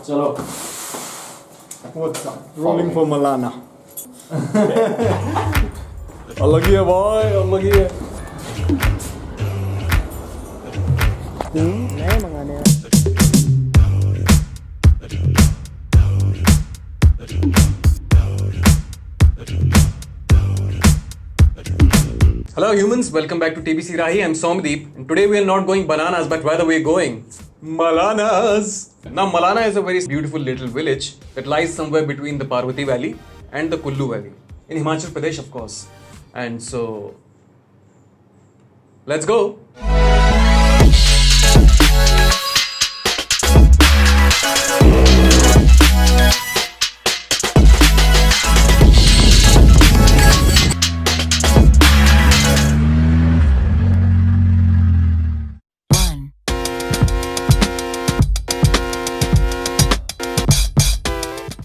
चलो rolling for Malana. अलग ही है भाई, अलग ही है। नए मंगाने हैं। Hello humans, welcome back to TBC Rahi. I'm Somdeep. And today we are not going bananas, but rather we are going Malanas. Now Malana is a very beautiful little village that lies somewhere between the Parvati Valley and the Kullu Valley in Himachal Pradesh, of course. And so, let's go.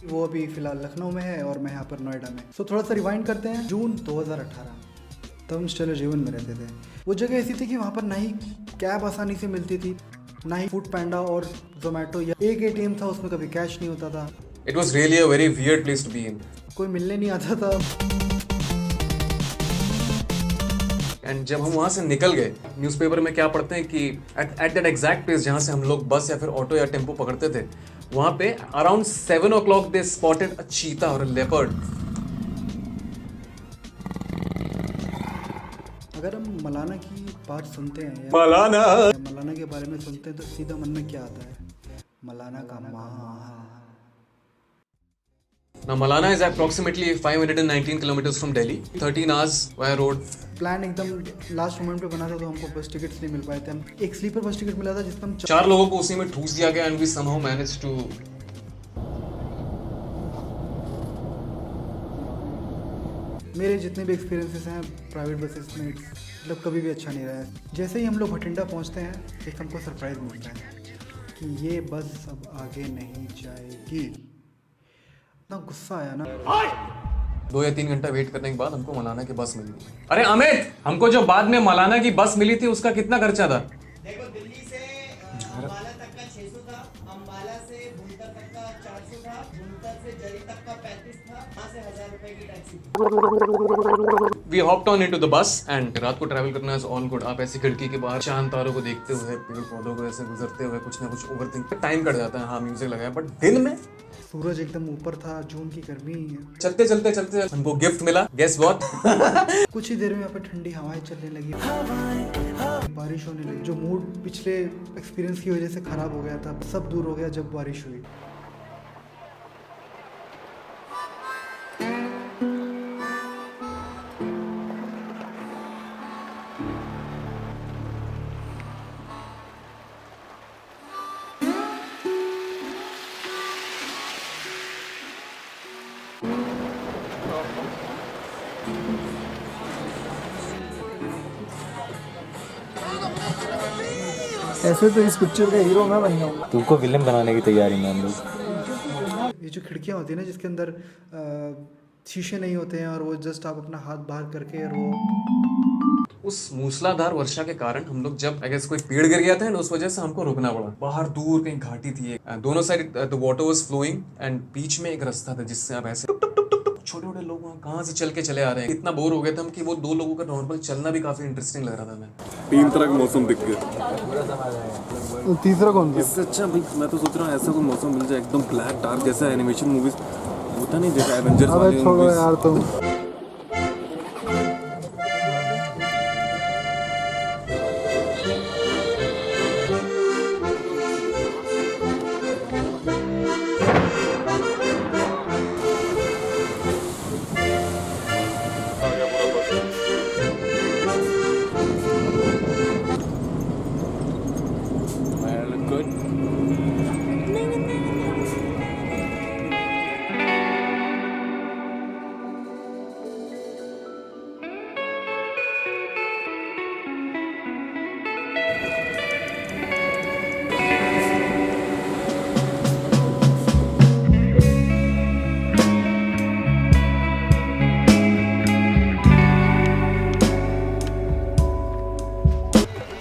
वो अभी फिलहाल लखनऊ में है और मैं यहाँ पर नोएडा में। सो थोड़ा सा रिवाइंड करते हैं। जून 2018, तब हम स्टेलर जीवन में रहते थे। वो जगह ऐसी थी कि वहाँ पर ना ही कैब आसानी से मिलती थी, ना ही फूड पैंडा और जोमेटो, या एक एटीएम था उसमें कभी कैश नहीं होता था। It was really a very weird place to be in. कोई मिलने नहीं आता था। एंड जब हम वहाँ से निकल गए, न्यूज़पेपर में क्या पढ़ते हैं कि एट दैट एग्जैक्ट प्लेस जहाँ से हम लोग बस या फिर ऑटो या टेम्पो पकड़ते थे, वहाँ पे अराउंड 7 o'clock दे स्पॉटेड अ चीता और अ लेपर्ड। अगर हम मलाना की बात सुनते हैं या मलाना के बारे में सुनते हैं तो सीधा मन में क्या आता है? मलाना का माँ। Now Malana is approximately 519 kilometers from Delhi, 13 hours via road. Plan एकदम लास्ट मोमेंट पे बना था, तो हमको बस टिकट्स नहीं मिल पाए थे। हम एक स्लीपर बस टिकट मिला था जिसमें हम 4 लोगों को उसी में ठूस दिया गया and we somehow managed to. मेरे जितने भी एक्सपीरियंसेस हैं प्राइवेट बसेस में, मतलब कभी भी अच्छा नहीं रहा है। जैसे ही हम लोग भटिंडा पहुंचते हैं, एक हमको सरप्राइज मिलता है कि ये बस अब आगे नहीं जाएगी। इतना गुस्सा आया ना। 2 या 3 घंटा वेट करने के बाद हमको मलाना की बस मिली। अरे अमित, हमको जो बाद में मलाना की बस मिली थी उसका कितना खर्चा था? देखो, दिल्ली से अम्बाला तक का 600 था, अम्बाला से भुंतर तक का 400 था, भुंतर से जरी तक का 35 था, वहाँ से 1000 रुपए की टैक्सी थी। We hopped on into the bus and रात को ट्रैवल करना is all good। आप ऐसी खिड़की के बाहर चांद तारों को देखते हुए, पेड़ पौधों को ऐसे गुजरते हुए कुछ ना कुछ ओवरथिंक टाइम कट जाता है। हाँ, म्यूजिक लगाया, बट दिन में सूरज एकदम ऊपर था, जून की गर्मी है। चलते चलते हमको गिफ्ट मिला। Guess what? कुछ ही देर में यहाँ पर ठंडी हवाएं चलने लगी, बारिश होने लगी। जो मूड पिछले एक्सपीरियंस की वजह से खराब हो गया था, सब दूर हो गया जब बारिश हुई। ऐसे तो इस पिक्चर का हीरो मैं बन जाऊंगा। तुमको विलेन बनाने की तैयारी में हम लोग। ये जो खिड़कियाँ होती है ना, जिसके अंदर शीशे नहीं होते हैं और वो जस्ट आप अपना हाथ बाहर करके, और वो उस मूसलाधार वर्षा के कारण हम लोग जब आई गेस कोई पेड़ गिर गया था ना, उस वजह से हमको रुकना पड़ा। बाहर दूर कहीं घाटी थी, दोनों side the water was flowing and बीच में एक रास्ता था जिससे आप ऐसे छोटे छोटे लोग वहाँ कहाँ से चल के चले आ रहे हैं। इतना बोर हो गए थे हम कि वो 2 लोगों का नॉर्मल चलना भी काफी इंटरेस्टिंग लग रहा था। मैं 3 तरह का मौसम दिख गया। तीसरा कौन सा? इससे अच्छा भाई मैं तो सोच रहा हूँ ऐसा कोई मौसम मिल जाए एकदम ब्लैक डार्क, जैसा एनिमेशन मूवीज होता नहीं, जैसे एवेंजर्स वाली छोड़ो यार तुम।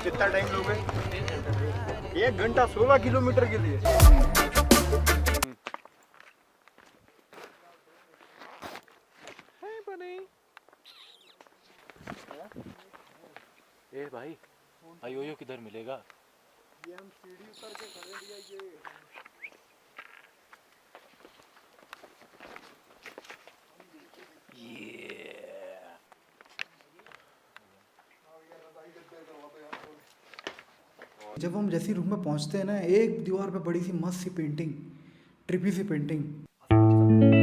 कितना टाइम लोगे? 1 घंटा 16 किलोमीटर के लिए। भाई आयोयो किधर मिलेगा? ये हम सीढ़ी उतर के खड़े दिया ये जब हम जैसी रूम में पहुंचते हैं ना, एक दीवार पे बड़ी सी मस्त सी पेंटिंग, ट्रिपी सी पेंटिंग।